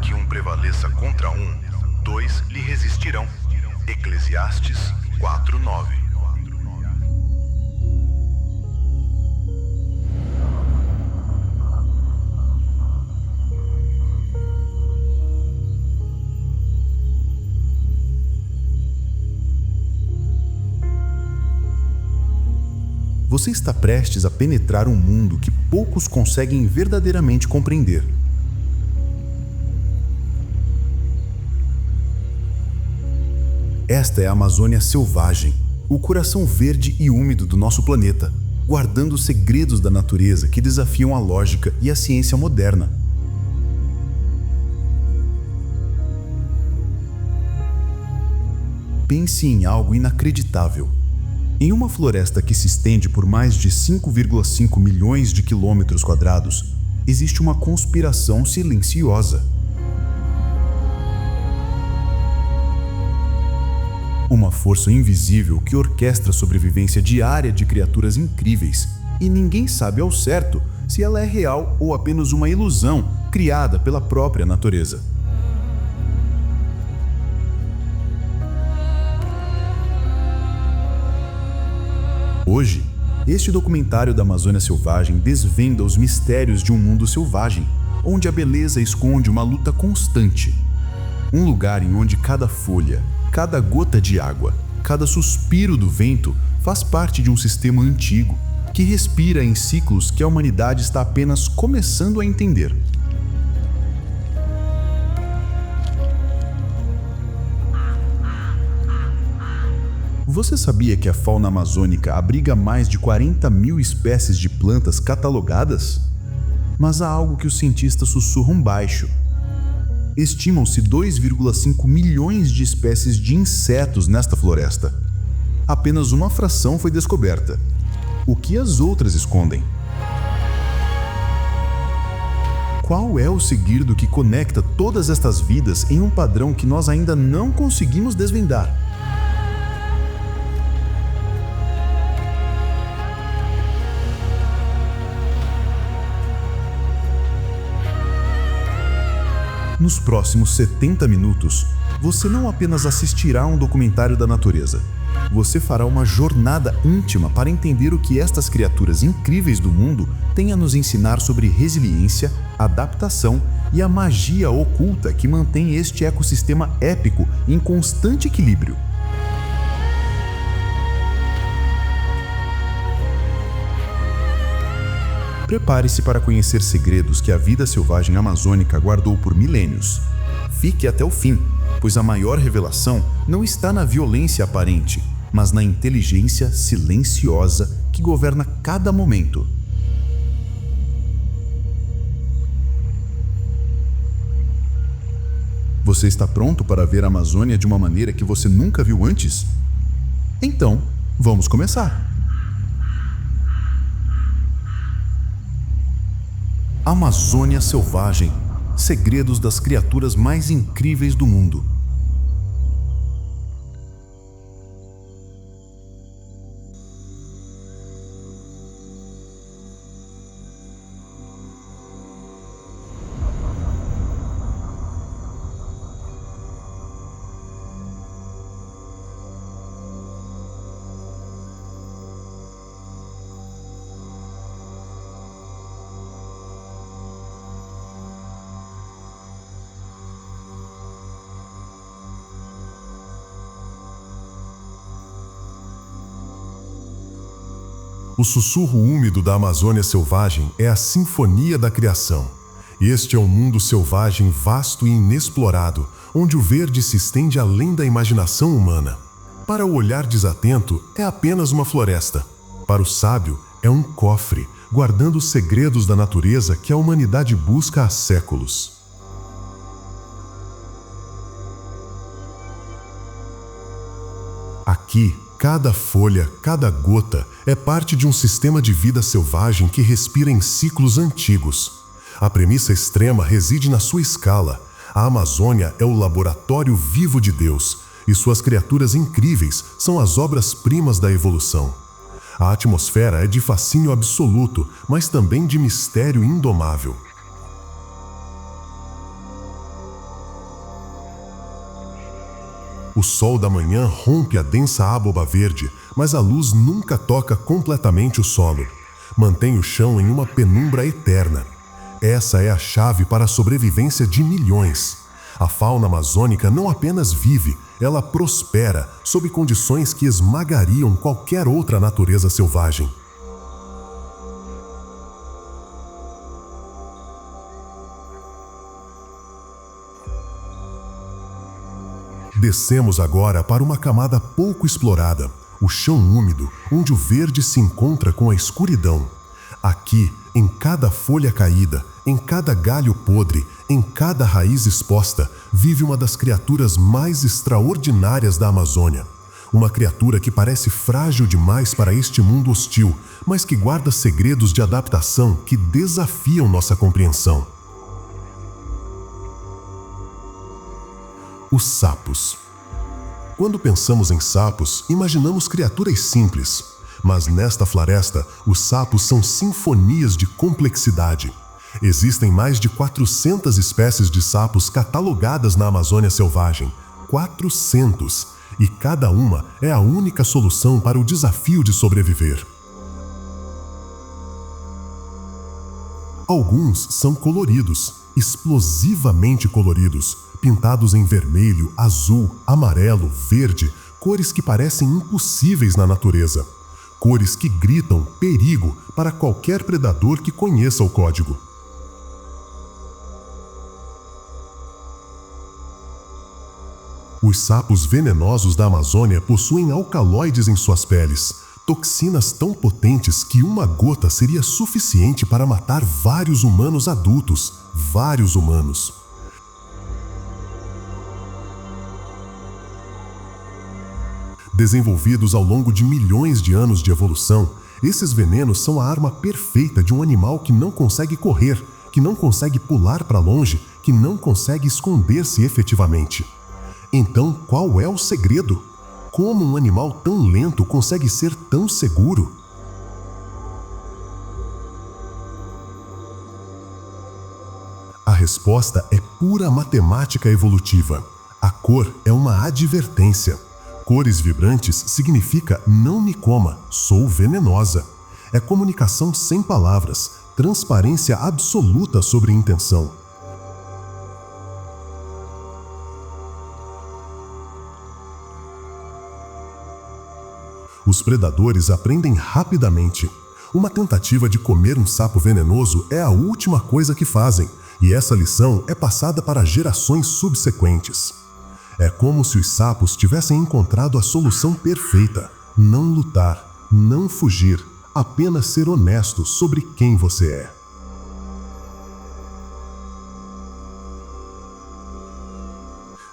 que um prevaleça contra um, dois lhe resistirão. Eclesiastes 4:9. Você está prestes a penetrar um mundo que poucos conseguem verdadeiramente compreender. Esta é a Amazônia selvagem, o coração verde e úmido do nosso planeta, guardando os segredos da natureza que desafiam a lógica e a ciência moderna. Pense em algo inacreditável. Em uma floresta que se estende por mais de 5,5 milhões de quilômetros quadrados, existe uma conspiração silenciosa. Uma força invisível que orquestra a sobrevivência diária de criaturas incríveis, e ninguém sabe ao certo se ela é real ou apenas uma ilusão criada pela própria natureza. Hoje, este documentário da Amazônia Selvagem desvenda os mistérios de um mundo selvagem, onde a beleza esconde uma luta constante. Um lugar em onde cada folha, cada gota de água, cada suspiro do vento faz parte de um sistema antigo, que respira em ciclos que a humanidade está apenas começando a entender. Você sabia que a fauna amazônica abriga mais de 40 mil espécies de plantas catalogadas? Mas há algo que os cientistas sussurram baixo. Estimam-se 2,5 milhões de espécies de insetos nesta floresta. Apenas uma fração foi descoberta. O que as outras escondem? Qual é o segredo que conecta todas estas vidas em um padrão que nós ainda não conseguimos desvendar? Nos próximos 70 minutos, você não apenas assistirá a um documentário da natureza, você fará uma jornada íntima para entender o que estas criaturas incríveis do mundo têm a nos ensinar sobre resiliência, adaptação e a magia oculta que mantém este ecossistema épico em constante equilíbrio. Prepare-se para conhecer segredos que a vida selvagem amazônica guardou por milênios. Fique até o fim, pois a maior revelação não está na violência aparente, mas na inteligência silenciosa que governa cada momento. Você está pronto para ver a Amazônia de uma maneira que você nunca viu antes? Então, vamos começar! Amazônia Selvagem, segredos das criaturas mais incríveis do mundo. O sussurro úmido da Amazônia Selvagem é a sinfonia da criação. Este é um mundo selvagem vasto e inexplorado, onde o verde se estende além da imaginação humana. Para o olhar desatento, é apenas uma floresta. Para o sábio, é um cofre, guardando os segredos da natureza que a humanidade busca há séculos. Aqui, cada folha, cada gota é parte de um sistema de vida selvagem que respira em ciclos antigos. A premissa extrema reside na sua escala. A Amazônia é o laboratório vivo de Deus, e suas criaturas incríveis são as obras-primas da evolução. A atmosfera é de fascínio absoluto, mas também de mistério indomável. O sol da manhã rompe a densa abóbora verde, mas a luz nunca toca completamente o solo. Mantém o chão em uma penumbra eterna. Essa é a chave para a sobrevivência de milhões. A fauna amazônica não apenas vive, ela prospera sob condições que esmagariam qualquer outra natureza selvagem. Descemos agora para uma camada pouco explorada, o chão úmido, onde o verde se encontra com a escuridão. Aqui, em cada folha caída, em cada galho podre, em cada raiz exposta, vive uma das criaturas mais extraordinárias da Amazônia. Uma criatura que parece frágil demais para este mundo hostil, mas que guarda segredos de adaptação que desafiam nossa compreensão. Os sapos. Quando pensamos em sapos, imaginamos criaturas simples. Mas nesta floresta, os sapos são sinfonias de complexidade. Existem mais de 400 espécies de sapos catalogadas na Amazônia selvagem. 400! E cada uma é a única solução para o desafio de sobreviver. Alguns são coloridos, explosivamente coloridos, pintados em vermelho, azul, amarelo, verde, cores que parecem impossíveis na natureza. Cores que gritam perigo para qualquer predador que conheça o código. Os sapos venenosos da Amazônia possuem alcaloides em suas peles, toxinas tão potentes que uma gota seria suficiente para matar vários humanos adultos, vários humanos. Desenvolvidos ao longo de milhões de anos de evolução, esses venenos são a arma perfeita de um animal que não consegue correr, que não consegue pular para longe, que não consegue esconder-se efetivamente. Então, qual é o segredo? Como um animal tão lento consegue ser tão seguro? A resposta é pura matemática evolutiva. A cor é uma advertência. Cores vibrantes significa não me coma, sou venenosa. É comunicação sem palavras, transparência absoluta sobre intenção. Os predadores aprendem rapidamente. Uma tentativa de comer um sapo venenoso é a última coisa que fazem, e essa lição é passada para gerações subsequentes. É como se os sapos tivessem encontrado a solução perfeita: não lutar, não fugir, apenas ser honesto sobre quem você é.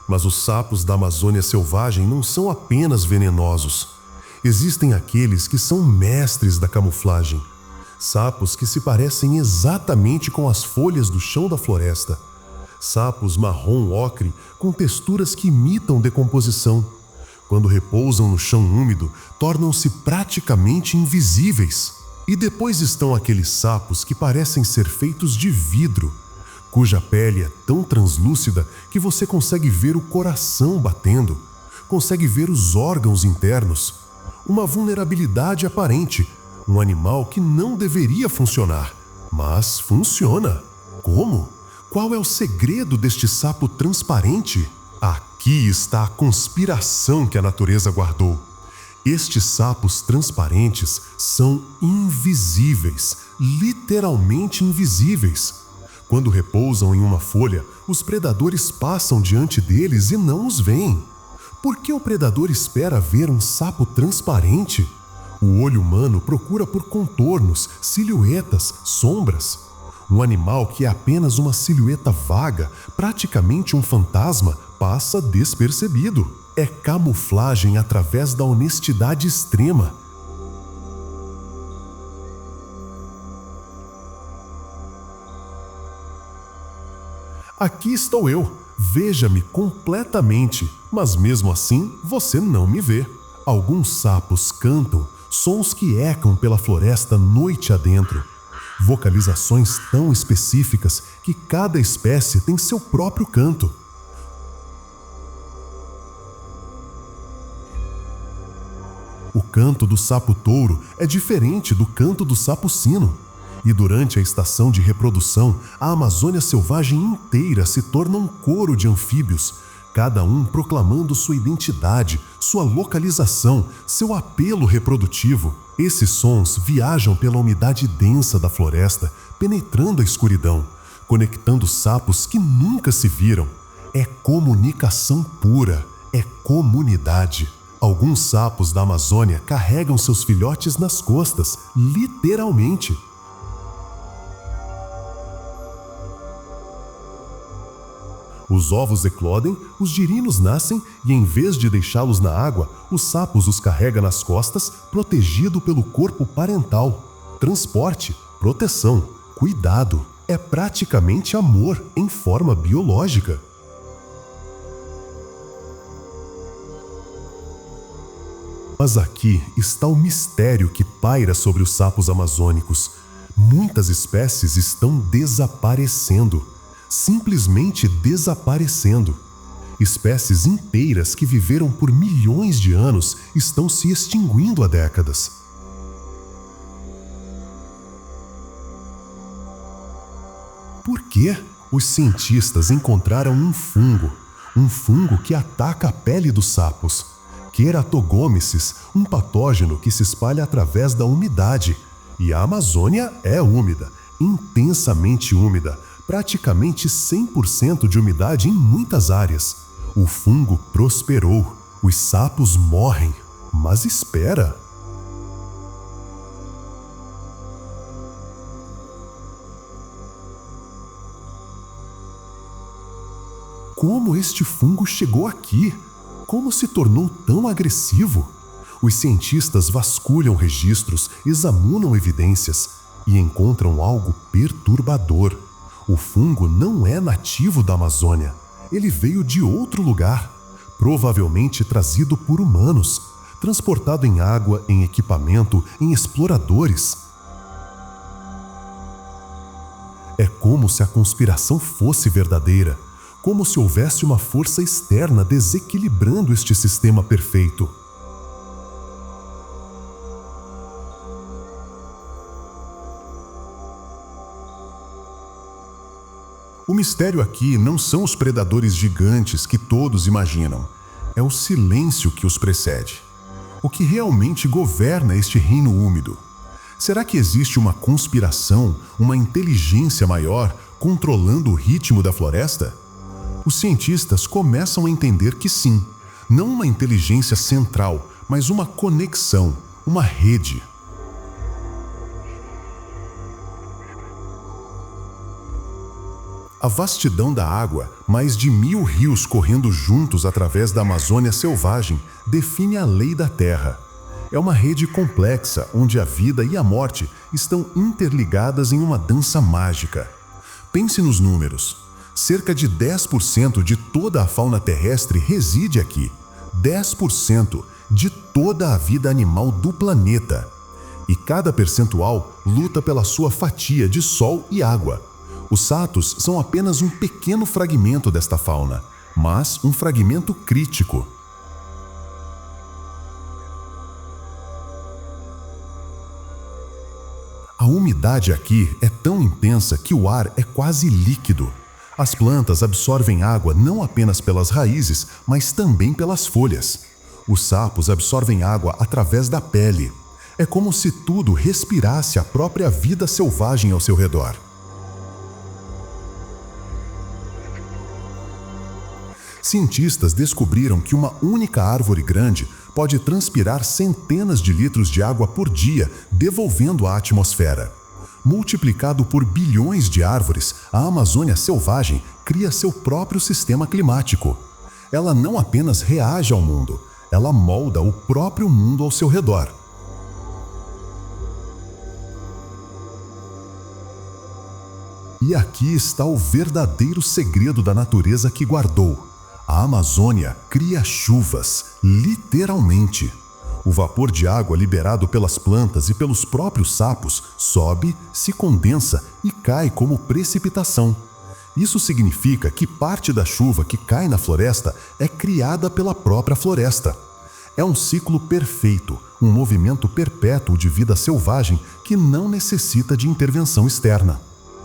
Mas os sapos da Amazônia selvagem não são apenas venenosos. Existem aqueles que são mestres da camuflagem. Sapos que se parecem exatamente com as folhas do chão da floresta. Sapos marrom-ocre com texturas que imitam decomposição. Quando repousam no chão úmido, tornam-se praticamente invisíveis. E depois estão aqueles sapos que parecem ser feitos de vidro, cuja pele é tão translúcida que você consegue ver o coração batendo, consegue ver os órgãos internos. Uma vulnerabilidade aparente, um animal que não deveria funcionar, mas funciona. Como? Qual é o segredo deste sapo transparente? Aqui está a conspiração que a natureza guardou. Estes sapos transparentes são invisíveis, literalmente invisíveis. Quando repousam em uma folha, os predadores passam diante deles e não os veem. Por que o predador espera ver um sapo transparente? O olho humano procura por contornos, silhuetas, sombras. Um animal que é apenas uma silhueta vaga, praticamente um fantasma, passa despercebido. É camuflagem através da honestidade extrema. Aqui estou eu. Veja-me completamente, mas mesmo assim você não me vê. Alguns sapos cantam, sons que ecam pela floresta noite adentro. Vocalizações tão específicas que cada espécie tem seu próprio canto. canto do sapo-touro é diferente do canto do sapo-sino. E durante a estação de reprodução, a Amazônia selvagem inteira se torna um coro de anfíbios, cada um proclamando sua identidade, sua localização, seu apelo reprodutivo. Esses sons viajam pela umidade densa da floresta, penetrando a escuridão, conectando sapos que nunca se viram. É comunicação pura, é comunidade. Alguns sapos da Amazônia carregam seus filhotes nas costas, literalmente. Os ovos eclodem, os girinos nascem e, em vez de deixá-los na água, os sapos os carrega nas costas, protegido pelo corpo parental. Transporte, proteção, cuidado. É praticamente amor em forma biológica. Mas aqui está o mistério que paira sobre os sapos amazônicos. Muitas espécies estão desaparecendo. Simplesmente desaparecendo. Espécies inteiras que viveram por milhões de anos estão se extinguindo há décadas. Por quê? Os cientistas encontraram um fungo que ataca a pele dos sapos, Queratogômices, um patógeno que se espalha através da umidade. E a Amazônia é úmida, intensamente úmida, praticamente 100% de umidade em muitas áreas. O fungo prosperou, os sapos morrem. Mas espera! Como este fungo chegou aqui? Como se tornou tão agressivo? Os cientistas vasculham registros, examinam evidências e encontram algo perturbador. O fungo não é nativo da Amazônia. Ele veio de outro lugar, provavelmente trazido por humanos, transportado em água, em equipamento, em exploradores. É como se a conspiração fosse verdadeira, como se houvesse uma força externa desequilibrando este sistema perfeito. O mistério aqui não são os predadores gigantes que todos imaginam. É o silêncio que os precede. O que realmente governa este reino úmido? Será que existe uma conspiração, uma inteligência maior controlando o ritmo da floresta? Os cientistas começam a entender que sim, não uma inteligência central, mas uma conexão, uma rede. A vastidão da água, mais de 1000 rios correndo juntos através da Amazônia selvagem, define a lei da Terra. É uma rede complexa onde a vida e a morte estão interligadas em uma dança mágica. Pense nos números. Cerca de 10% de toda a fauna terrestre reside aqui. 10% de toda a vida animal do planeta. E cada percentual luta pela sua fatia de sol e água. Os satos são apenas um pequeno fragmento desta fauna, mas um fragmento crítico. A umidade aqui é tão intensa que o ar é quase líquido. As plantas absorvem água não apenas pelas raízes, mas também pelas folhas. Os sapos absorvem água através da pele. É como se tudo respirasse a própria vida selvagem ao seu redor. Cientistas descobriram que uma única árvore grande pode transpirar centenas de litros de água por dia, devolvendo à atmosfera. Multiplicado por bilhões de árvores, a Amazônia selvagem cria seu próprio sistema climático. Ela não apenas reage ao mundo, ela molda o próprio mundo ao seu redor. E aqui está o verdadeiro segredo da natureza que guardou. A Amazônia cria chuvas, literalmente. O vapor de água liberado pelas plantas e pelos próprios sapos sobe, se condensa e cai como precipitação. Isso significa que parte da chuva que cai na floresta é criada pela própria floresta. É um ciclo perfeito, um movimento perpétuo de vida selvagem que não necessita de intervenção externa.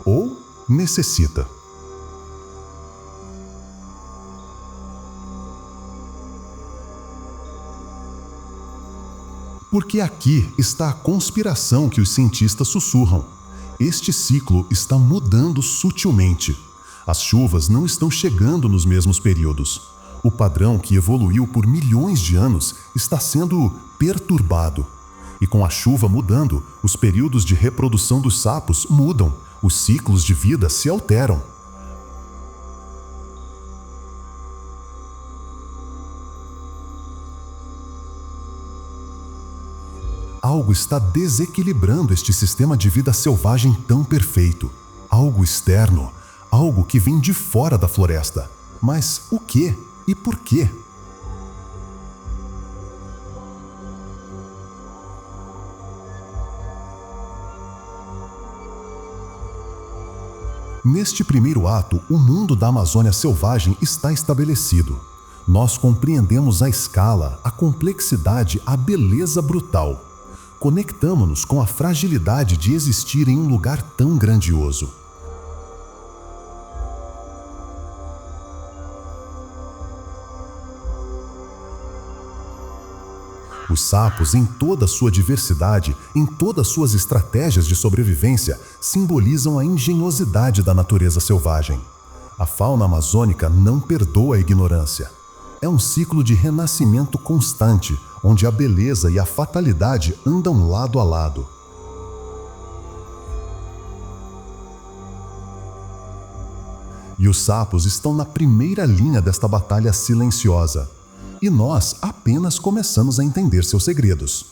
Ou necessita. Porque aqui está a conspiração que os cientistas sussurram. Este ciclo está mudando sutilmente. As chuvas não estão chegando nos mesmos períodos. O padrão que evoluiu por milhões de anos está sendo perturbado. E com a chuva mudando, os períodos de reprodução dos sapos mudam, os ciclos de vida se alteram. Algo está desequilibrando este sistema de vida selvagem tão perfeito. Algo externo, algo que vem de fora da floresta. Mas o quê e por quê? Neste primeiro ato, o mundo da Amazônia selvagem está estabelecido. Nós compreendemos a escala, a complexidade, a beleza brutal. Conectamo-nos com a fragilidade de existir em um lugar tão grandioso. Os sapos, em toda a sua diversidade, em todas suas estratégias de sobrevivência, simbolizam a engenhosidade da natureza selvagem. A fauna amazônica não perdoa a ignorância. É um ciclo de renascimento constante, onde a beleza e a fatalidade andam lado a lado. E os sapos estão na primeira linha desta batalha silenciosa. E nós apenas começamos a entender seus segredos.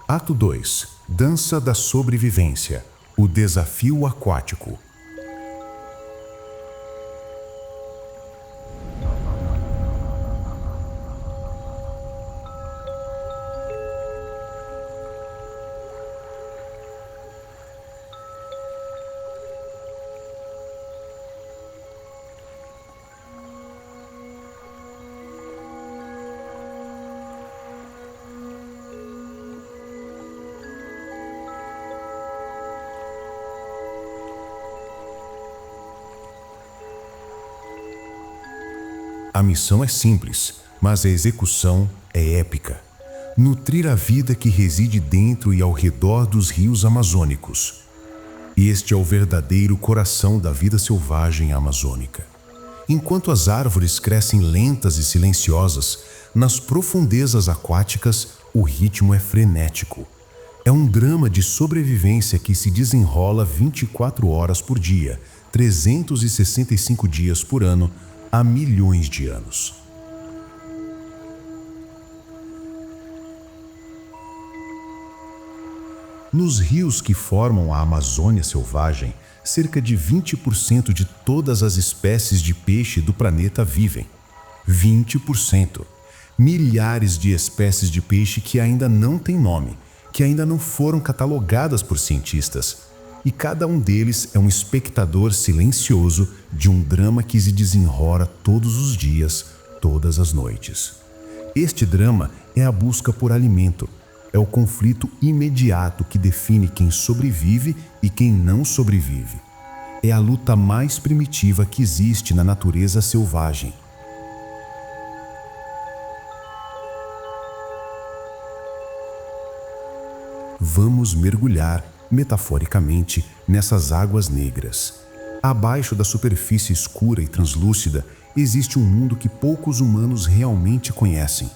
Ato 2. Dança da sobrevivência. O desafio aquático. A missão é simples, mas a execução é épica. Nutrir a vida que reside dentro e ao redor dos rios amazônicos. Este é o verdadeiro coração da vida selvagem amazônica. Enquanto as árvores crescem lentas e silenciosas, nas profundezas aquáticas o ritmo é frenético. É um drama de sobrevivência que se desenrola 24 horas por dia, 365 dias por ano, há milhões de anos. Nos rios que formam a Amazônia selvagem, cerca de 20% de todas as espécies de peixe do planeta vivem. 20%. Milhares de espécies de peixe que ainda não têm nome, que ainda não foram catalogadas por cientistas. E cada um deles é um espectador silencioso de um drama que se desenrola todos os dias, todas as noites. Este drama é a busca por alimento. É o conflito imediato que define quem sobrevive e quem não sobrevive. É a luta mais primitiva que existe na natureza selvagem. Vamos mergulhar, metaforicamente, nessas águas negras. Abaixo da superfície escura e translúcida existe um mundo que poucos humanos realmente conhecem.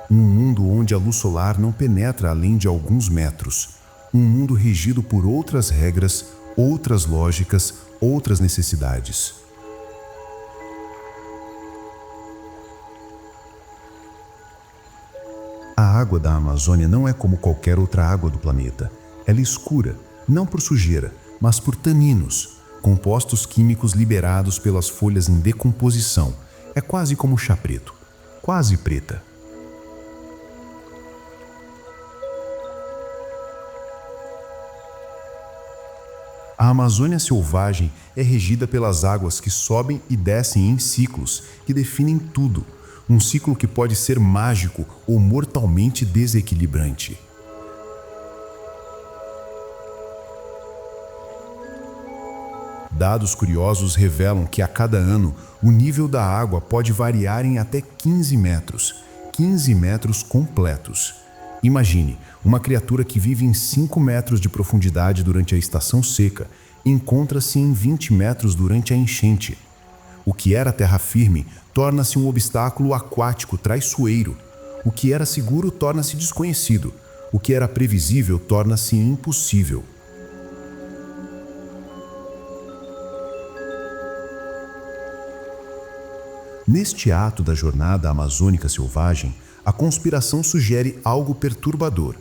Um mundo onde a luz solar não penetra além de alguns metros. Um mundo regido por outras regras, outras lógicas, outras necessidades. A água da Amazônia não é como qualquer outra água do planeta. Ela é escura, não por sujeira, mas por taninos, compostos químicos liberados pelas folhas em decomposição. É quase como chá preto, quase preta. A Amazônia selvagem é regida pelas águas que sobem e descem em ciclos que definem tudo. Um ciclo que pode ser mágico ou mortalmente desequilibrante. Dados curiosos revelam que a cada ano o nível da água pode variar em até 15 metros. 15 metros completos. Imagine, uma criatura que vive em 5 metros de profundidade durante a estação seca encontra-se em 20 metros durante a enchente. O que era terra firme torna-se um obstáculo aquático traiçoeiro. O que era seguro torna-se desconhecido. O que era previsível torna-se impossível. Neste ato da jornada amazônica selvagem, a conspiração sugere algo perturbador.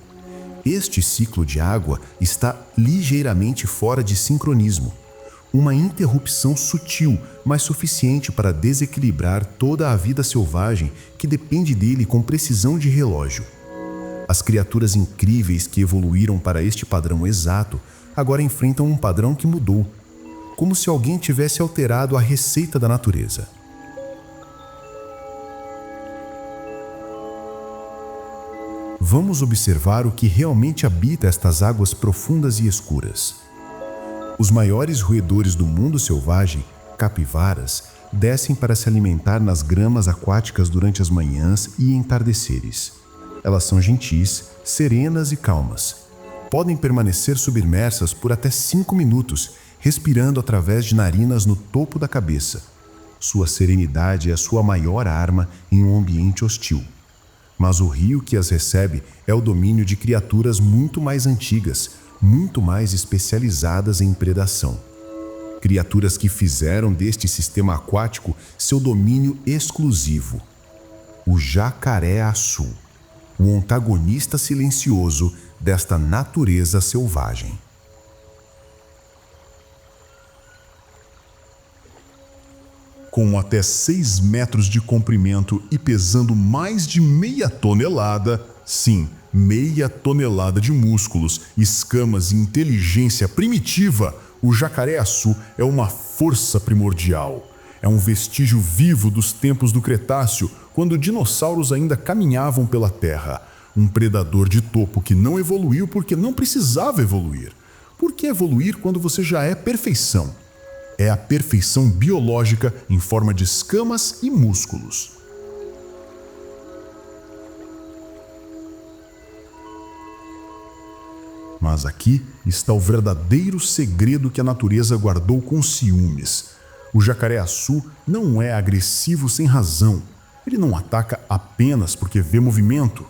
Este ciclo de água está ligeiramente fora de sincronismo. Uma interrupção sutil, mas suficiente para desequilibrar toda a vida selvagem que depende dele com precisão de relógio. As criaturas incríveis que evoluíram para este padrão exato agora enfrentam um padrão que mudou, como se alguém tivesse alterado a receita da natureza. Vamos observar o que realmente habita estas águas profundas e escuras. Os maiores roedores do mundo selvagem, capivaras, descem para se alimentar nas gramas aquáticas durante as manhãs e entardeceres. Elas são gentis, serenas e calmas. Podem permanecer submersas por até 5 minutos, respirando através de narinas no topo da cabeça. Sua serenidade é a sua maior arma em um ambiente hostil. Mas o rio que as recebe é o domínio de criaturas muito mais antigas, muito mais especializadas em predação. Criaturas que fizeram deste sistema aquático seu domínio exclusivo. O jacaré-açu, o antagonista silencioso desta natureza selvagem. Com até 6 metros de comprimento e pesando mais de meia tonelada, sim, meia tonelada de músculos, escamas e inteligência primitiva, o jacaré-açu é uma força primordial. É um vestígio vivo dos tempos do Cretáceo, quando dinossauros ainda caminhavam pela Terra. Um predador de topo que não evoluiu porque não precisava evoluir. Por que evoluir quando você já é perfeição? É a perfeição biológica em forma de escamas e músculos. Mas aqui está o verdadeiro segredo que a natureza guardou com ciúmes. O jacaré-açu não é agressivo sem razão. Ele não ataca apenas porque vê movimento.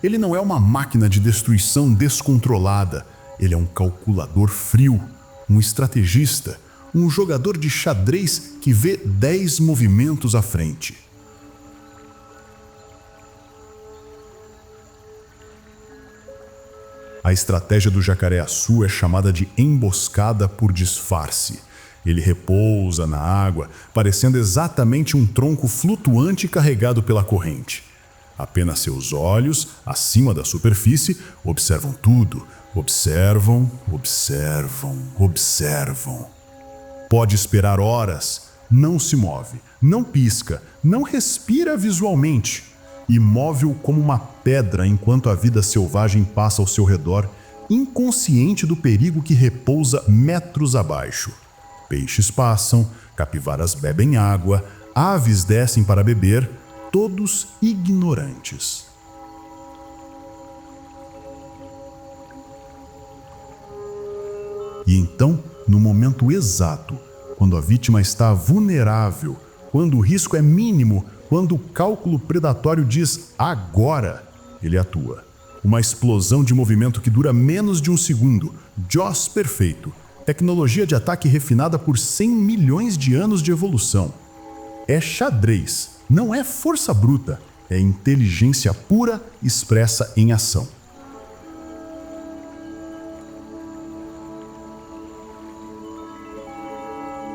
Ele não é uma máquina de destruição descontrolada. Ele é um calculador frio, um estrategista, um jogador de xadrez que vê 10 movimentos à frente. A estratégia do jacaré-açu é chamada de emboscada por disfarce. Ele repousa na água, parecendo exatamente um tronco flutuante carregado pela corrente. Apenas seus olhos, acima da superfície, observam tudo. Observam, observam, observam. Pode esperar horas, não se move, não pisca, não respira visualmente. Imóvel como uma pedra enquanto a vida selvagem passa ao seu redor, inconsciente do perigo que repousa metros abaixo. Peixes passam, capivaras bebem água, aves descem para beber, todos ignorantes. E então, no momento exato, quando a vítima está vulnerável, quando o risco é mínimo, quando o cálculo predatório diz agora, ele atua. Uma explosão de movimento que dura menos de um segundo. Jaws perfeito. Tecnologia de ataque refinada por 100 milhões de anos de evolução. É xadrez, não é força bruta. É inteligência pura expressa em ação.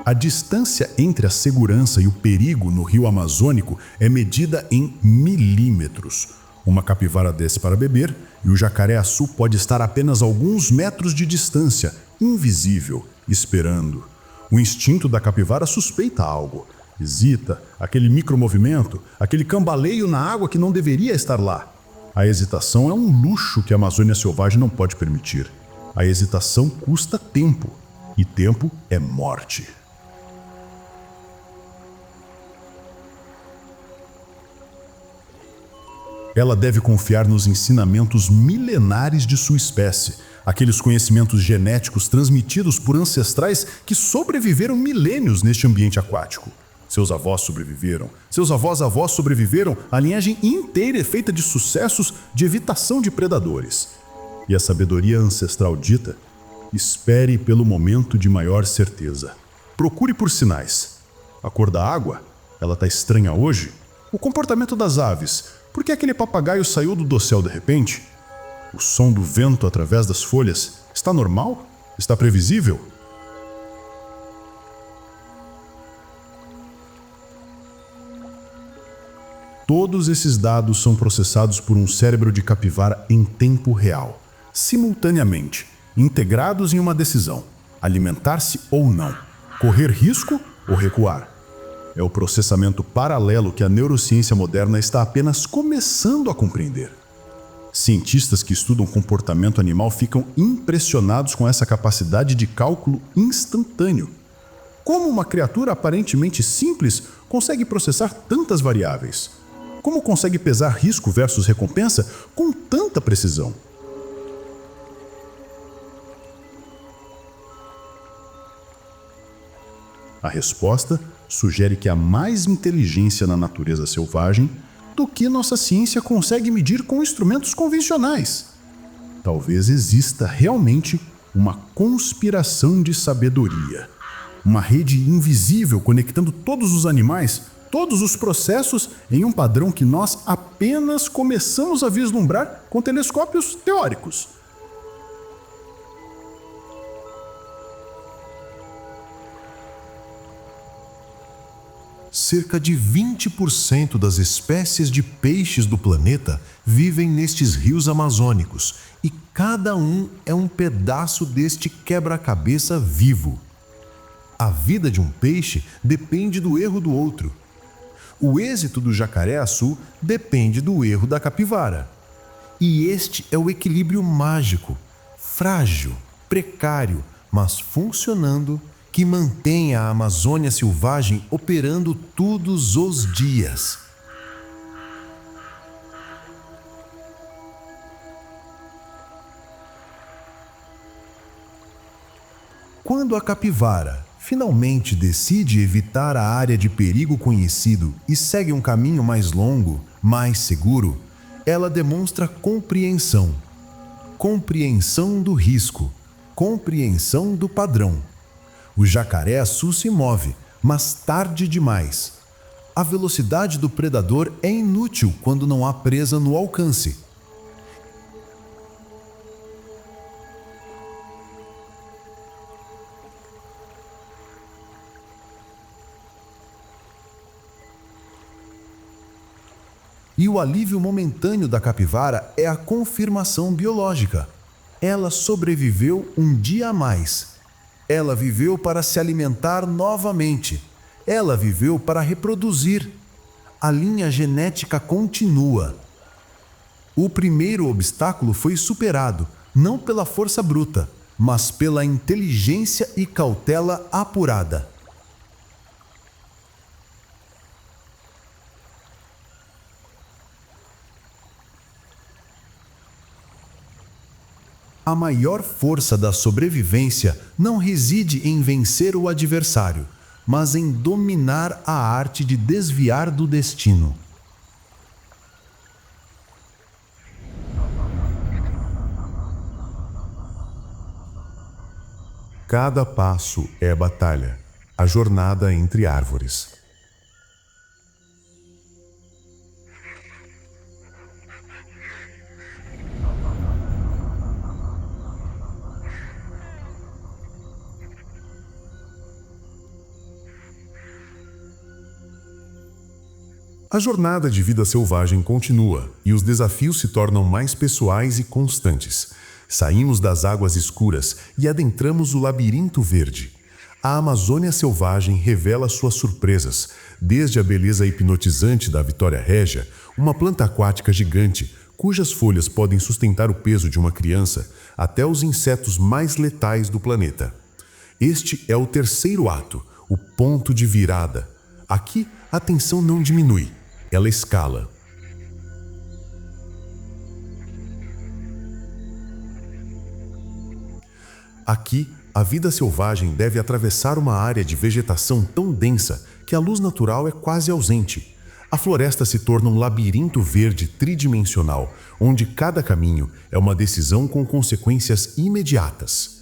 A distância entre a segurança e o perigo no rio Amazônico é medida em milímetros. Uma capivara desce para beber e o jacaré-açu pode estar a apenas alguns metros de distância, invisível, esperando. O instinto da capivara suspeita algo. Hesita, aquele micromovimento, aquele cambaleio na água que não deveria estar lá. A hesitação é um luxo que a Amazônia selvagem não pode permitir. A hesitação custa tempo, e tempo é morte. Ela deve confiar nos ensinamentos milenares de sua espécie, aqueles conhecimentos genéticos transmitidos por ancestrais que sobreviveram milênios neste ambiente aquático. Seus avós sobreviveram, seus avós-avós sobreviveram, a linhagem inteira é feita de sucessos de evitação de predadores. E a sabedoria ancestral dita: espere pelo momento de maior certeza. Procure por sinais. A cor da água? Ela está estranha hoje? O comportamento das aves? Por que aquele papagaio saiu do dossel de repente? O som do vento através das folhas está normal? Está previsível? Todos esses dados são processados por um cérebro de capivara em tempo real, simultaneamente, integrados em uma decisão: alimentar-se ou não, correr risco ou recuar. É o processamento paralelo que a neurociência moderna está apenas começando a compreender. Cientistas que estudam comportamento animal ficam impressionados com essa capacidade de cálculo instantâneo. Como uma criatura aparentemente simples consegue processar tantas variáveis? Como consegue pesar risco versus recompensa com tanta precisão? A resposta sugere que há mais inteligência na natureza selvagem do que nossa ciência consegue medir com instrumentos convencionais. Talvez exista realmente uma conspiração de sabedoria, uma rede invisível conectando todos os animais, todos os processos em um padrão que nós apenas começamos a vislumbrar com telescópios teóricos. Cerca de 20% das espécies de peixes do planeta vivem nestes rios amazônicos e cada um é um pedaço deste quebra-cabeça vivo. A vida de um peixe depende do erro do outro. O êxito do jacaré-açu depende do erro da capivara. E este é o equilíbrio mágico, frágil, precário, mas funcionando, que mantém a Amazônia selvagem operando todos os dias. Quando a capivara finalmente decide evitar a área de perigo conhecido e segue um caminho mais longo, mais seguro, ela demonstra compreensão. Compreensão do risco, compreensão do padrão. O jacaré-açu se move, mas tarde demais. A velocidade do predador é inútil quando não há presa no alcance. E o alívio momentâneo da capivara é a confirmação biológica. Ela sobreviveu um dia a mais. Ela viveu para se alimentar novamente. Ela viveu para reproduzir. A linha genética continua. O primeiro obstáculo foi superado, não pela força bruta, mas pela inteligência e cautela apurada. A maior força da sobrevivência não reside em vencer o adversário, mas em dominar a arte de desviar do destino. Cada passo é batalha, a jornada entre árvores. A jornada de vida selvagem continua e os desafios se tornam mais pessoais e constantes. Saímos das águas escuras e adentramos o labirinto verde. A Amazônia selvagem revela suas surpresas, desde a beleza hipnotizante da Vitória régia, uma planta aquática gigante, cujas folhas podem sustentar o peso de uma criança, até os insetos mais letais do planeta. Este é o terceiro ato, o ponto de virada. Aqui, a tensão não diminui, ela escala. Aqui, a vida selvagem deve atravessar uma área de vegetação tão densa que a luz natural é quase ausente. A floresta se torna um labirinto verde tridimensional, onde cada caminho é uma decisão com consequências imediatas.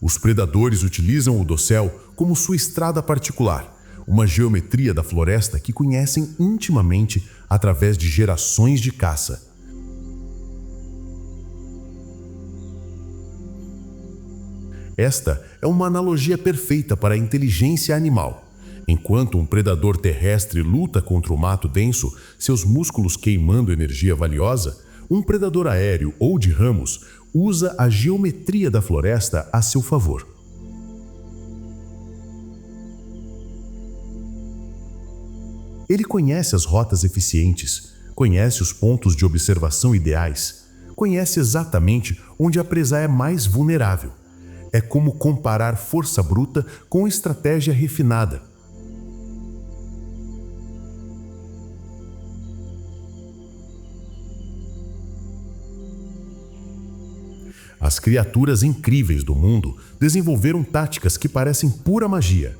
Os predadores utilizam o dossel como sua estrada particular, uma geometria da floresta que conhecem intimamente através de gerações de caça. Esta é uma analogia perfeita para a inteligência animal. Enquanto um predador terrestre luta contra o mato denso, seus músculos queimando energia valiosa, um predador aéreo ou de ramos usa a geometria da floresta a seu favor. Ele conhece as rotas eficientes, conhece os pontos de observação ideais, conhece exatamente onde a presa é mais vulnerável. É como comparar força bruta com estratégia refinada. As criaturas incríveis do mundo desenvolveram táticas que parecem pura magia.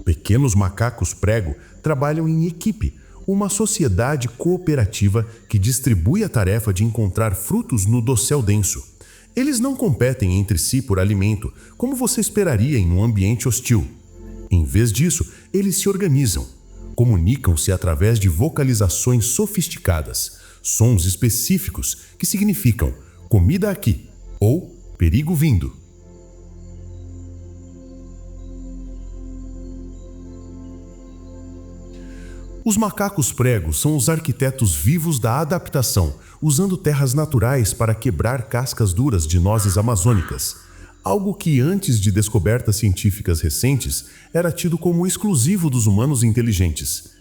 Pequenos macacos prego trabalham em equipe, uma sociedade cooperativa que distribui a tarefa de encontrar frutos no dossel denso. Eles não competem entre si por alimento, como você esperaria em um ambiente hostil. Em vez disso, eles se organizam. Comunicam-se através de vocalizações sofisticadas, sons específicos que significam comida aqui ou perigo vindo. Os macacos pregos são os arquitetos vivos da adaptação, usando terras naturais para quebrar cascas duras de nozes amazônicas, algo que antes de descobertas científicas recentes era tido como exclusivo dos humanos inteligentes.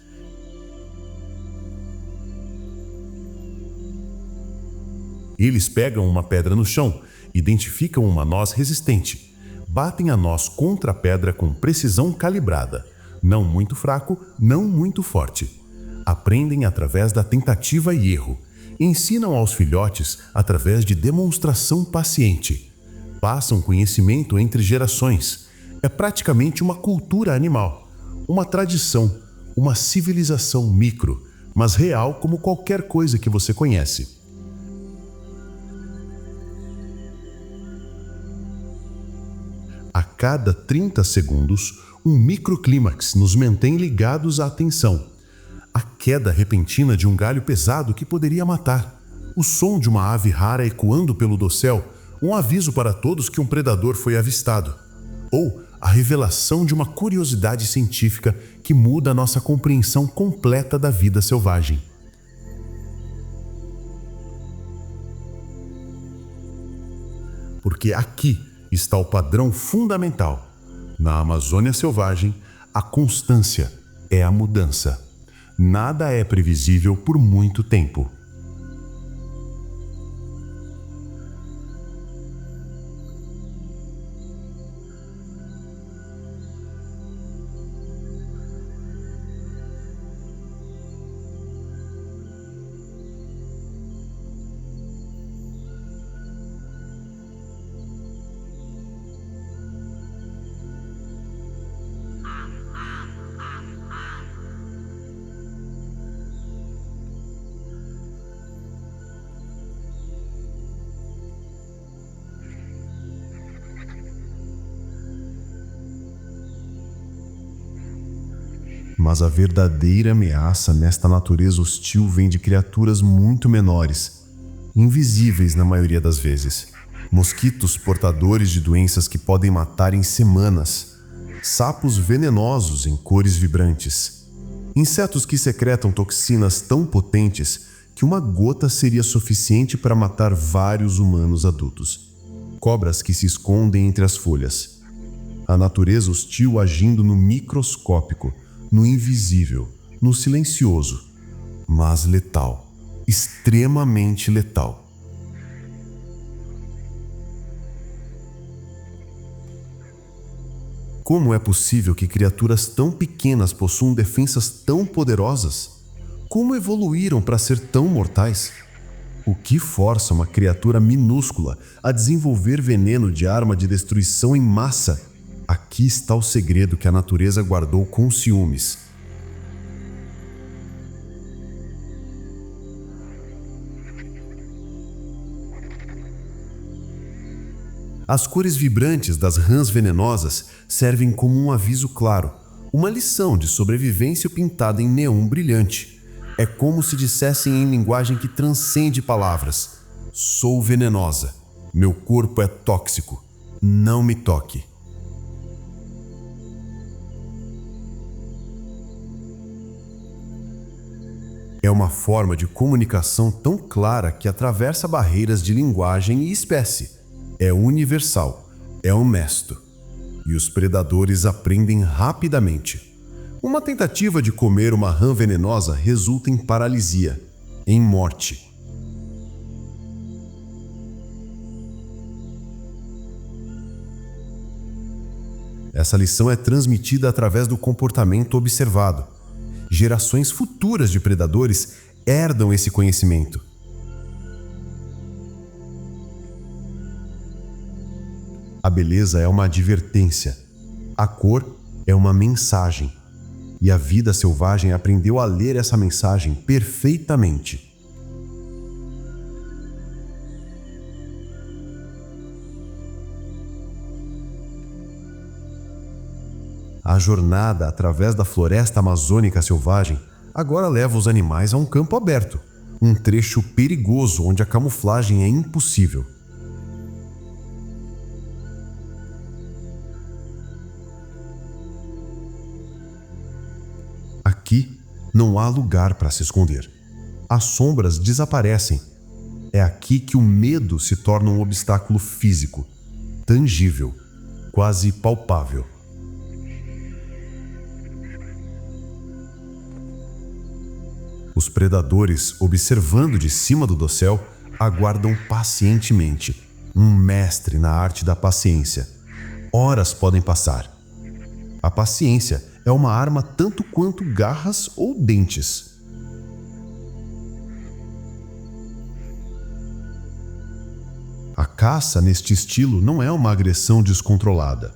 Eles pegam uma pedra no chão, identificam uma noz resistente, batem a noz contra a pedra com precisão calibrada, não muito fraco, não muito forte. Aprendem através da tentativa e erro. Ensinam aos filhotes através de demonstração paciente. Passam conhecimento entre gerações. É praticamente uma cultura animal, uma tradição, uma civilização micro, mas real como qualquer coisa que você conhece. A cada 30 segundos, um microclímax nos mantém ligados à atenção. A queda repentina de um galho pesado que poderia matar. O som de uma ave rara ecoando pelo dossel, um aviso para todos que um predador foi avistado. Ou a revelação de uma curiosidade científica que muda a nossa compreensão completa da vida selvagem. Porque aqui está o padrão fundamental. Na Amazônia selvagem, a constância é a mudança. Nada é previsível por muito tempo. Mas a verdadeira ameaça nesta natureza hostil vem de criaturas muito menores, invisíveis na maioria das vezes. Mosquitos portadores de doenças que podem matar em semanas, sapos venenosos em cores vibrantes, Insetos que secretam toxinas tão potentes que uma gota seria suficiente para matar vários humanos adultos. Cobras que se escondem entre as folhas. A natureza hostil agindo no microscópico, no invisível, no silencioso, mas letal, extremamente letal. Como é possível que criaturas tão pequenas possuam defensas tão poderosas? Como evoluíram para ser tão mortais? O que força uma criatura minúscula a desenvolver veneno de arma de destruição em massa? Aqui está o segredo que a natureza guardou com ciúmes. As cores vibrantes das rãs venenosas servem como um aviso claro, uma lição de sobrevivência pintada em neon brilhante. É como se dissessem em linguagem que transcende palavras: sou venenosa, meu corpo é tóxico, não me toque. É uma forma de comunicação tão clara que atravessa barreiras de linguagem e espécie. É universal, é honesto. E os predadores aprendem rapidamente. Uma tentativa de comer uma rã venenosa resulta em paralisia, em morte. Essa lição é transmitida através do comportamento observado. Gerações futuras de predadores herdam esse conhecimento. A beleza é uma advertência, a cor é uma mensagem, e a vida selvagem aprendeu a ler essa mensagem perfeitamente. A jornada através da floresta amazônica selvagem agora leva os animais a um campo aberto, um trecho perigoso onde a camuflagem é impossível. Aqui não há lugar para se esconder. As sombras desaparecem. É aqui que o medo se torna um obstáculo físico, tangível, quase palpável. Os predadores, observando de cima do dossel, aguardam pacientemente. Um mestre na arte da paciência. Horas podem passar. A paciência é uma arma tanto quanto garras ou dentes. A caça neste estilo não é uma agressão descontrolada.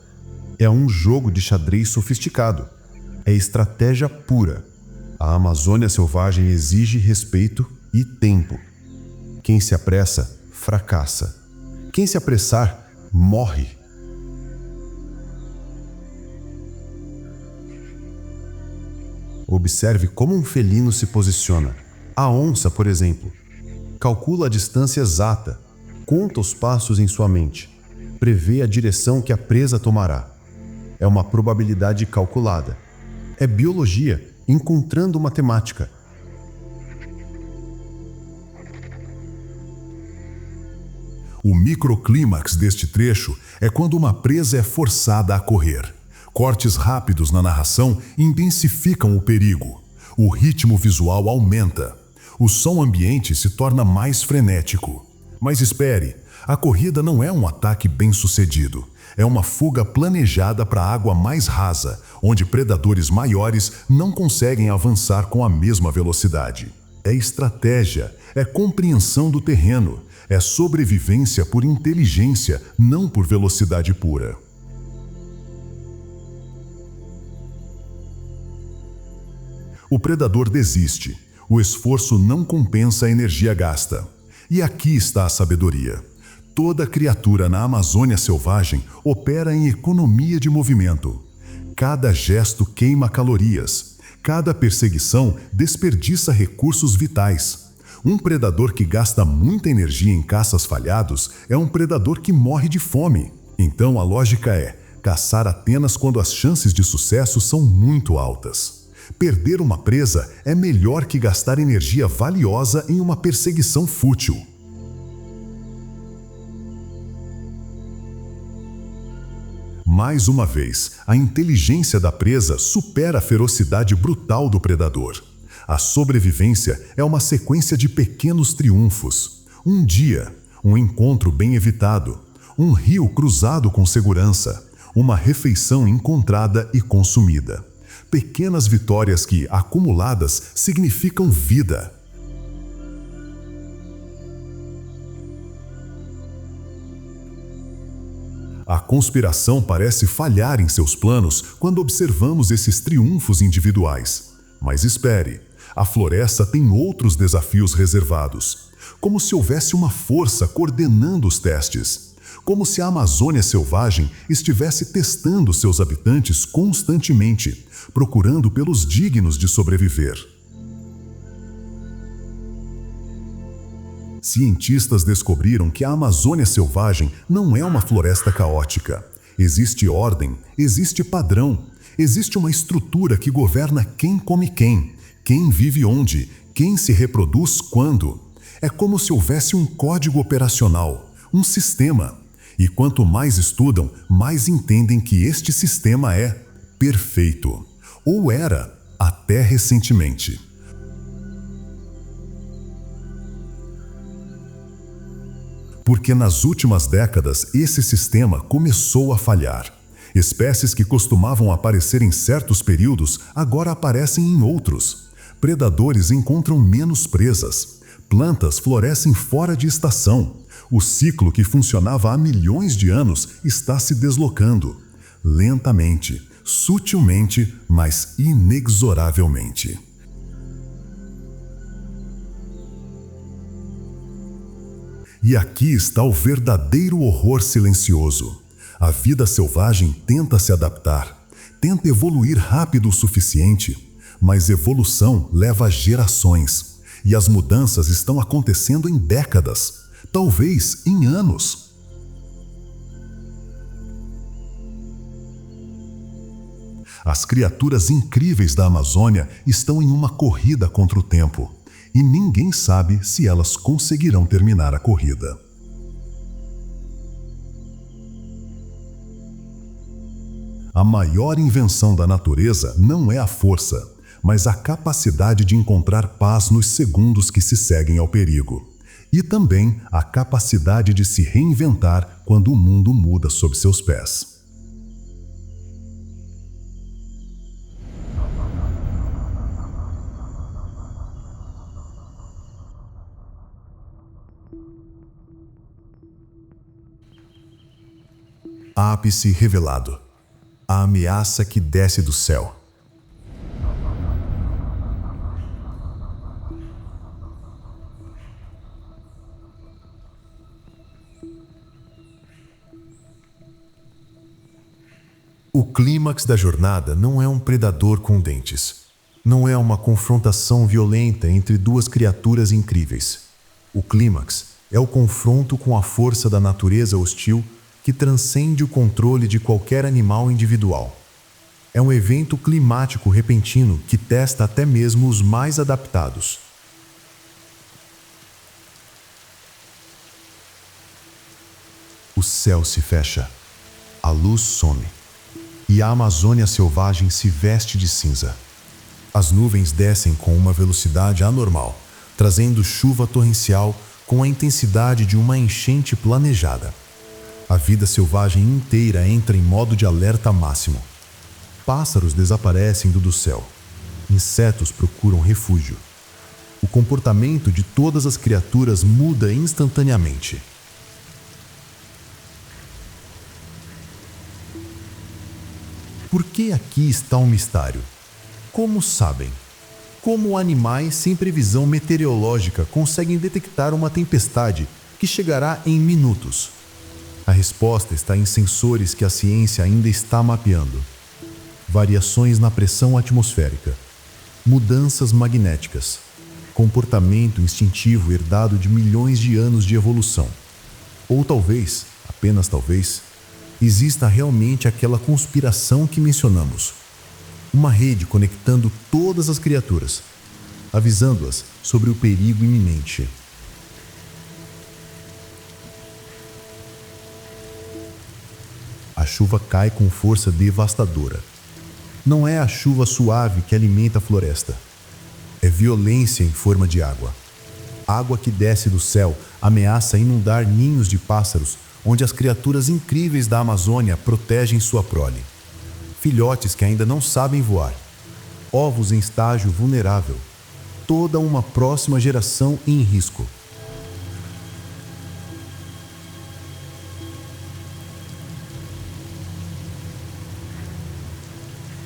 É um jogo de xadrez sofisticado. É estratégia pura. A Amazônia selvagem exige respeito e tempo. Quem se apressa, fracassa. Quem se apressar, morre. Observe como um felino se posiciona. A onça, por exemplo, calcula a distância exata, conta os passos em sua mente, prevê a direção que a presa tomará. É uma probabilidade calculada. É biologia encontrando matemática. O microclímax deste trecho é quando uma presa é forçada a correr. Cortes rápidos na narração intensificam o perigo. O ritmo visual aumenta. O som ambiente se torna mais frenético. Mas espere, a corrida não é um ataque bem-sucedido. É uma fuga planejada para a água mais rasa, onde predadores maiores não conseguem avançar com a mesma velocidade. É estratégia, é compreensão do terreno, é sobrevivência por inteligência, não por velocidade pura. O predador desiste. O esforço não compensa a energia gasta. E aqui está a sabedoria. Toda criatura na Amazônia selvagem opera em economia de movimento. Cada gesto queima calorias. Cada perseguição desperdiça recursos vitais. Um predador que gasta muita energia em caças falhados é um predador que morre de fome. Então a lógica é caçar apenas quando as chances de sucesso são muito altas. Perder uma presa é melhor que gastar energia valiosa em uma perseguição fútil. Mais uma vez, a inteligência da presa supera a ferocidade brutal do predador. A sobrevivência é uma sequência de pequenos triunfos. Um dia, um encontro bem evitado, um rio cruzado com segurança, uma refeição encontrada e consumida. Pequenas vitórias que, acumuladas, significam vida. A conspiração parece falhar em seus planos quando observamos esses triunfos individuais. Mas espere, a floresta tem outros desafios reservados. Como se houvesse uma força coordenando os testes. Como se a Amazônia selvagem estivesse testando seus habitantes constantemente, procurando pelos dignos de sobreviver. Cientistas descobriram que a Amazônia selvagem não é uma floresta caótica. Existe ordem, existe padrão, existe uma estrutura que governa quem come quem vive onde, quem se reproduz quando. É como se houvesse um código operacional, um sistema. E quanto mais estudam, mais entendem que este sistema é perfeito. Ou era, até recentemente. Porque nas últimas décadas esse sistema começou a falhar. Espécies que costumavam aparecer em certos períodos agora aparecem em outros. Predadores encontram menos presas. Plantas florescem fora de estação. O ciclo que funcionava há milhões de anos está se deslocando. Lentamente, sutilmente, mas inexoravelmente. E aqui está o verdadeiro horror silencioso. A vida selvagem tenta se adaptar, tenta evoluir rápido o suficiente, mas evolução leva gerações, e as mudanças estão acontecendo em décadas, talvez em anos. As criaturas incríveis da Amazônia estão em uma corrida contra o tempo. E ninguém sabe se elas conseguirão terminar a corrida. A maior invenção da natureza não é a força, mas a capacidade de encontrar paz nos segundos que se seguem ao perigo. E também a capacidade de se reinventar quando o mundo muda sob seus pés. Ápice revelado. A ameaça que desce do céu. O clímax da jornada não é um predador com dentes. Não é uma confrontação violenta entre duas criaturas incríveis. O clímax é o confronto com a força da natureza hostil que transcende o controle de qualquer animal individual. É um evento climático repentino que testa até mesmo os mais adaptados. O céu se fecha, a luz some, e a Amazônia selvagem se veste de cinza. As nuvens descem com uma velocidade anormal, trazendo chuva torrencial com a intensidade de uma enchente planejada. A vida selvagem inteira entra em modo de alerta máximo. Pássaros desaparecem do céu. Insetos procuram refúgio. O comportamento de todas as criaturas muda instantaneamente. Por que aqui está um mistério? Como sabem? Como animais sem previsão meteorológica conseguem detectar uma tempestade que chegará em minutos? A resposta está em sensores que a ciência ainda está mapeando. Variações na pressão atmosférica, mudanças magnéticas, comportamento instintivo herdado de milhões de anos de evolução. Ou talvez, apenas talvez, exista realmente aquela conspiração que mencionamos. uma rede conectando todas as criaturas, avisando-as sobre o perigo iminente. A chuva cai com força devastadora. Não é a chuva suave que alimenta a floresta. É violência em forma de água. Água que desce do céu ameaça inundar ninhos de pássaros, onde as criaturas incríveis da Amazônia protegem sua prole. Filhotes que ainda não sabem voar. Ovos em estágio vulnerável. Toda uma próxima geração em risco.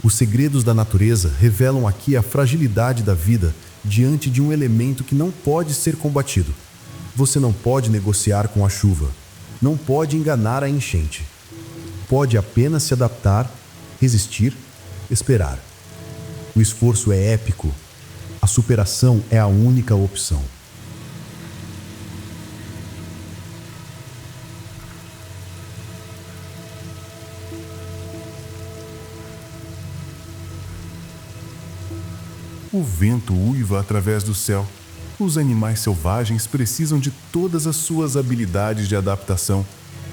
Os segredos da natureza revelam aqui a fragilidade da vida diante de um elemento que não pode ser combatido. Você não pode negociar com a chuva, não pode enganar a enchente. Pode apenas se adaptar, resistir, esperar. O esforço é épico, a superação é a única opção. O vento uiva através do céu. Os animais selvagens precisam de todas as suas habilidades de adaptação,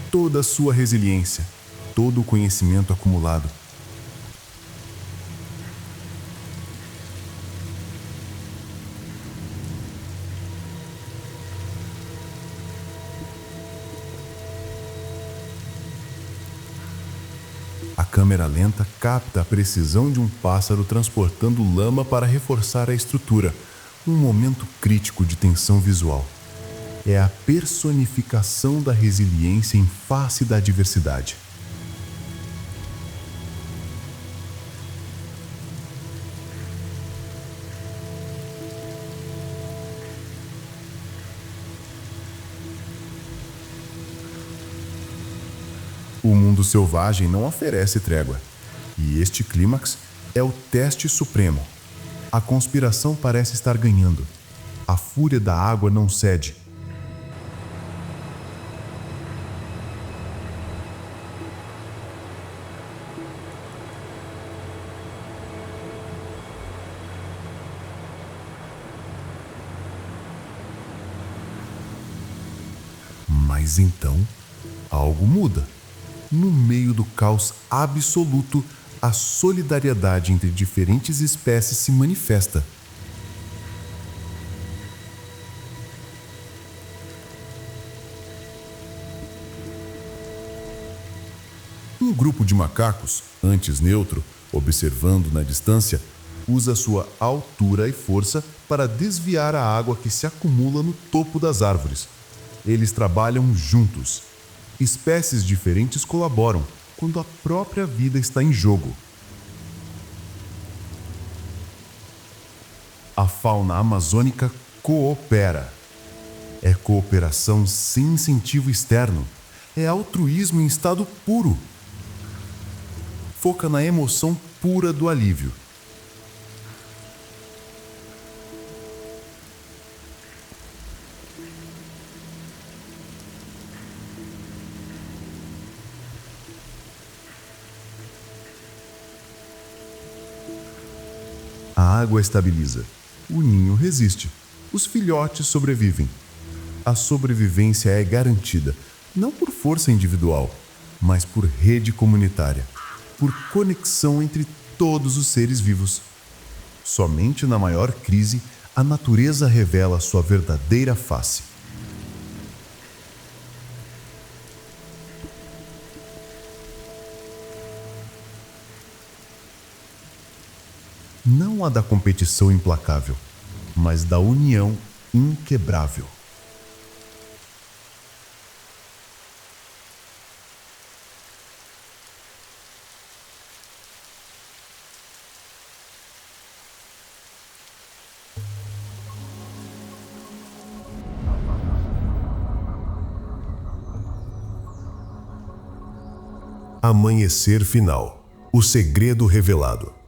toda a sua resiliência, todo o conhecimento acumulado. A câmera lenta capta a precisão de um pássaro transportando lama para reforçar a estrutura, um momento crítico de tensão visual. É a personificação da resiliência em face da adversidade. O mundo selvagem não oferece trégua, e este clímax é o teste supremo. A conspiração parece estar ganhando. A fúria da água não cede. Mas então, algo muda. No meio do caos absoluto, a solidariedade entre diferentes espécies se manifesta. Um grupo de macacos, antes neutro, observando na distância, usa sua altura e força para desviar a água que se acumula no topo das árvores. Eles trabalham juntos. Espécies diferentes colaboram quando a própria vida está em jogo. A fauna amazônica coopera. É cooperação sem incentivo externo. É altruísmo em estado puro. Foca na emoção pura do alívio. A água estabiliza. O ninho resiste. Os filhotes sobrevivem. A sobrevivência é garantida, não por força individual, mas por rede comunitária, por conexão entre todos os seres vivos. Somente na maior crise, a natureza revela sua verdadeira face. Não a da competição implacável, mas da união inquebrável. Amanhecer final. O segredo revelado.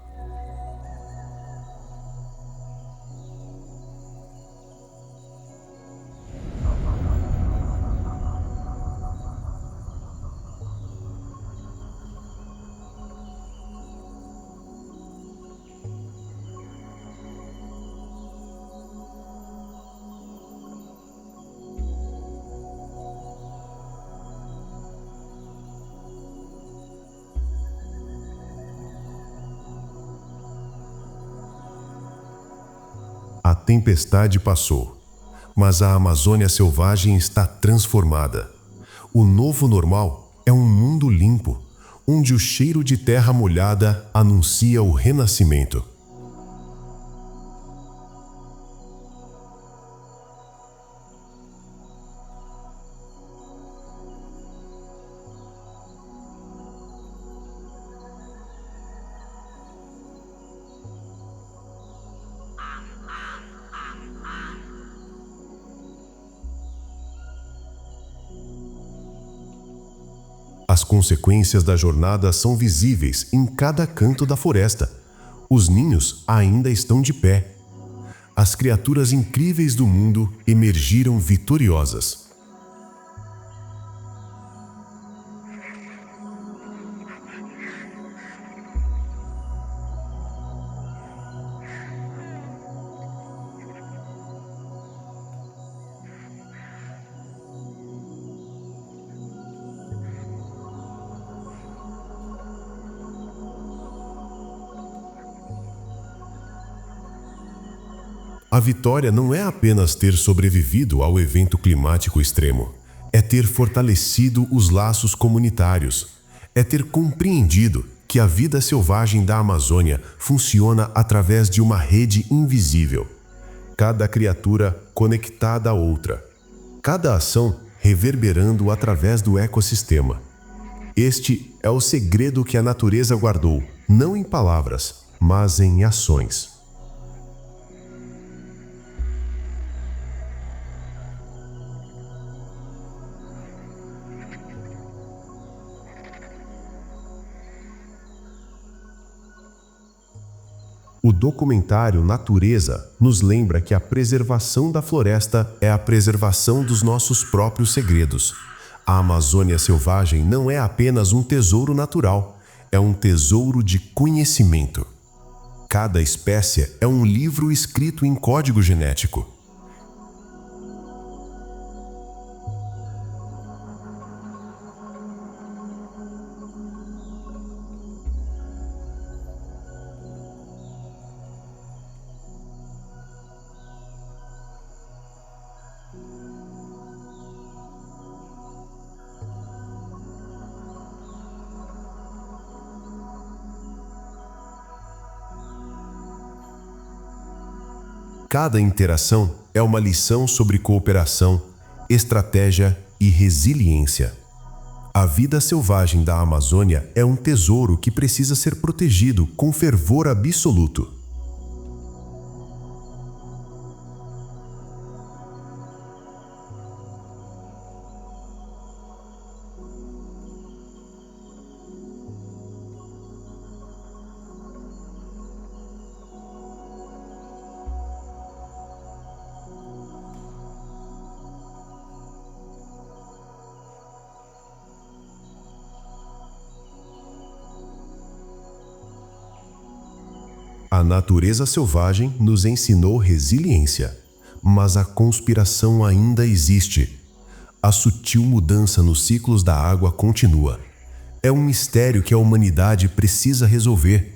A tempestade passou, mas a Amazônia selvagem está transformada. O novo normal é um mundo limpo, onde o cheiro de terra molhada anuncia o renascimento. As consequências da jornada são visíveis em cada canto da floresta. Os ninhos ainda estão de pé. As criaturas incríveis do mundo emergiram vitoriosas. A vitória não é apenas ter sobrevivido ao evento climático extremo, é ter fortalecido os laços comunitários, é ter compreendido que a vida selvagem da Amazônia funciona através de uma rede invisível. Cada criatura conectada a outra, cada ação reverberando através do ecossistema. Este é o segredo que a natureza guardou, não em palavras, mas em ações. O documentário Natureza nos lembra que a preservação da floresta é a preservação dos nossos próprios segredos. A Amazônia selvagem não é apenas um tesouro natural, é um tesouro de conhecimento. Cada espécie é um livro escrito em código genético. Cada interação é uma lição sobre cooperação, estratégia e resiliência. A vida selvagem da Amazônia é um tesouro que precisa ser protegido com fervor absoluto. A natureza selvagem nos ensinou resiliência, mas a conspiração ainda existe. A sutil mudança nos ciclos da água continua. É um mistério que a humanidade precisa resolver.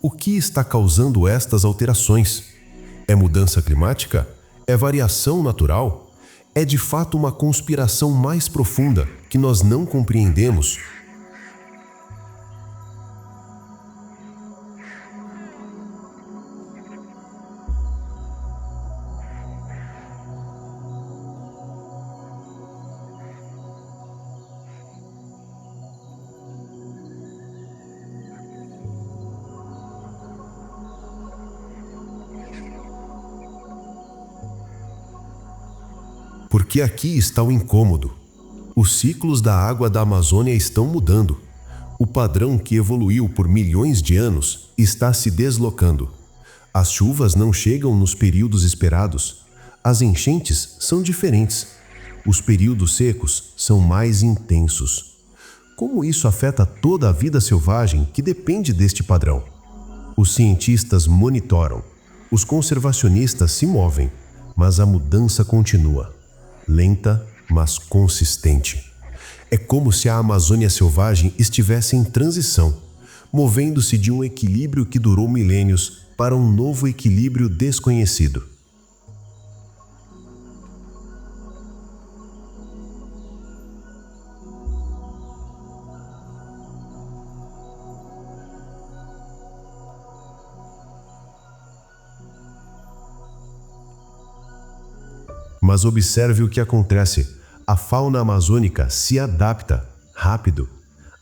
O que está causando estas alterações? É mudança climática? É variação natural? É de fato uma conspiração mais profunda que nós não compreendemos? Porque aqui está o incômodo. Os ciclos da água da Amazônia estão mudando. O padrão que evoluiu por milhões de anos está se deslocando. As chuvas não chegam nos períodos esperados. As enchentes são diferentes. Os períodos secos são mais intensos. Como isso afeta toda a vida selvagem que depende deste padrão? Os cientistas monitoram. Os conservacionistas se movem, mas a mudança continua. Lenta, mas consistente. É como se a Amazônia selvagem estivesse em transição, movendo-se de um equilíbrio que durou milênios para um novo equilíbrio desconhecido. Mas observe o que acontece. A fauna amazônica se adapta rápido.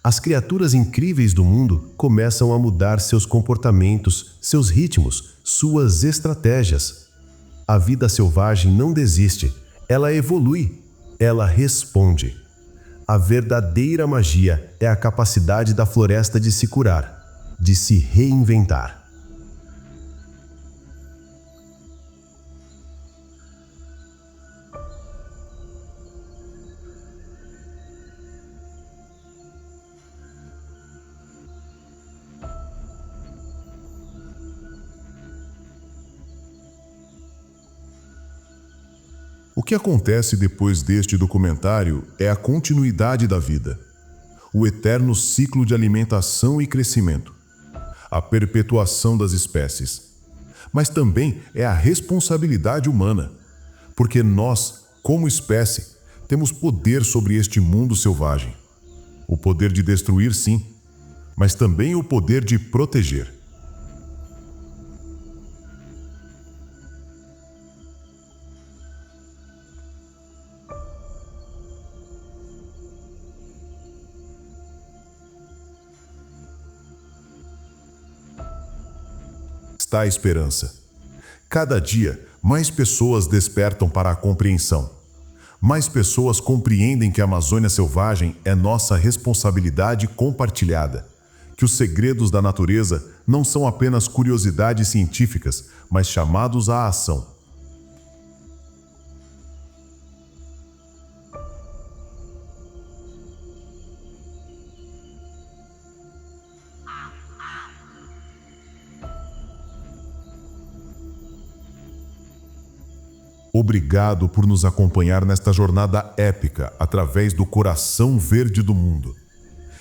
As criaturas incríveis do mundo começam a mudar seus comportamentos, seus ritmos, suas estratégias. A vida selvagem não desiste, ela evolui, ela responde. A verdadeira magia é a capacidade da floresta de se curar, de se reinventar. O que acontece depois deste documentário é a continuidade da vida, o eterno ciclo de alimentação e crescimento, a perpetuação das espécies. Mas também é a responsabilidade humana, porque nós, como espécie, temos poder sobre este mundo selvagem. O poder de destruir, sim, mas também o poder de proteger. Está a esperança. Cada dia, mais pessoas despertam para a compreensão. Mais pessoas compreendem que a Amazônia selvagem é nossa responsabilidade compartilhada, que os segredos da natureza não são apenas curiosidades científicas, mas chamados à ação. Obrigado por nos acompanhar nesta jornada épica através do coração verde do mundo.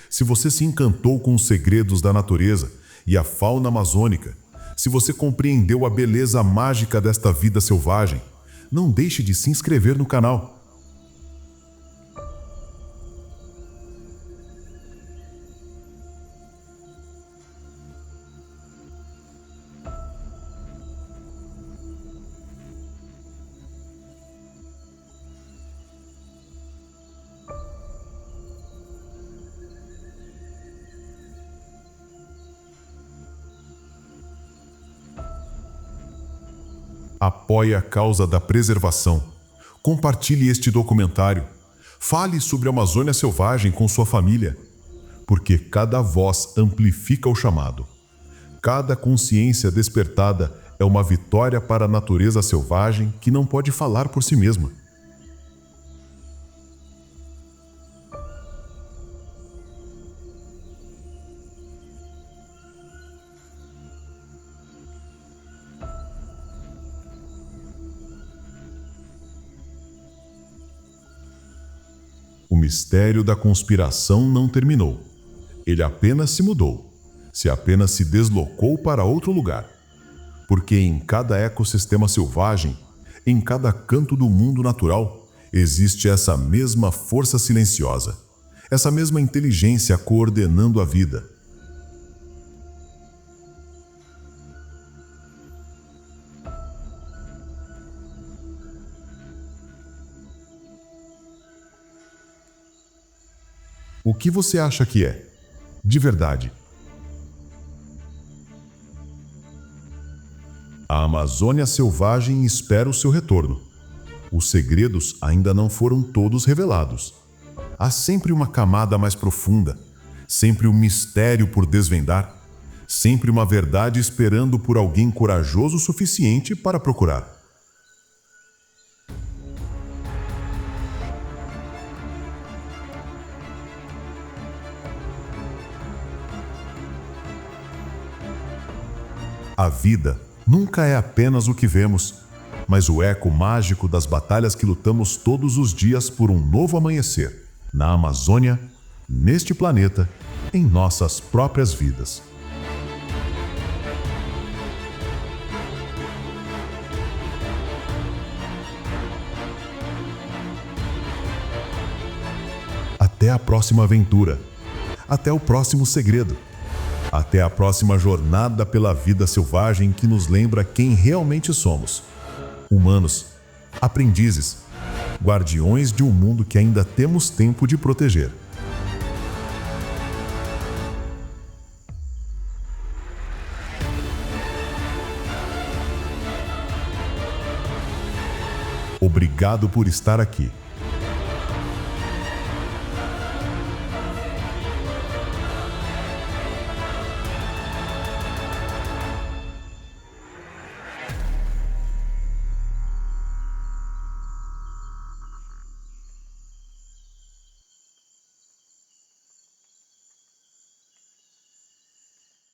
Se você se encantou com os segredos da natureza e a fauna amazônica, se você compreendeu a beleza mágica desta vida selvagem, não deixe de se inscrever no canal. Apoie a causa da preservação. Compartilhe este documentário. Fale sobre a Amazônia selvagem com sua família, porque cada voz amplifica o chamado. Cada consciência despertada é uma vitória para a natureza selvagem que não pode falar por si mesma. O mistério da conspiração não terminou. Ele apenas se mudou, apenas se deslocou para outro lugar. Porque em cada ecossistema selvagem, em cada canto do mundo natural, existe essa mesma força silenciosa, essa mesma inteligência coordenando a vida. O que você acha que é, de verdade? A Amazônia selvagem espera o seu retorno. Os segredos ainda não foram todos revelados. Há sempre uma camada mais profunda, sempre um mistério por desvendar, sempre uma verdade esperando por alguém corajoso o suficiente para procurar. A vida nunca é apenas o que vemos, mas o eco mágico das batalhas que lutamos todos os dias por um novo amanhecer, na Amazônia, neste planeta, em nossas próprias vidas. Até a próxima aventura. Até o próximo segredo. Até a próxima jornada pela vida selvagem que nos lembra quem realmente somos. Humanos, Aprendizes, guardiões de um mundo que ainda temos tempo de proteger. Obrigado por estar aqui.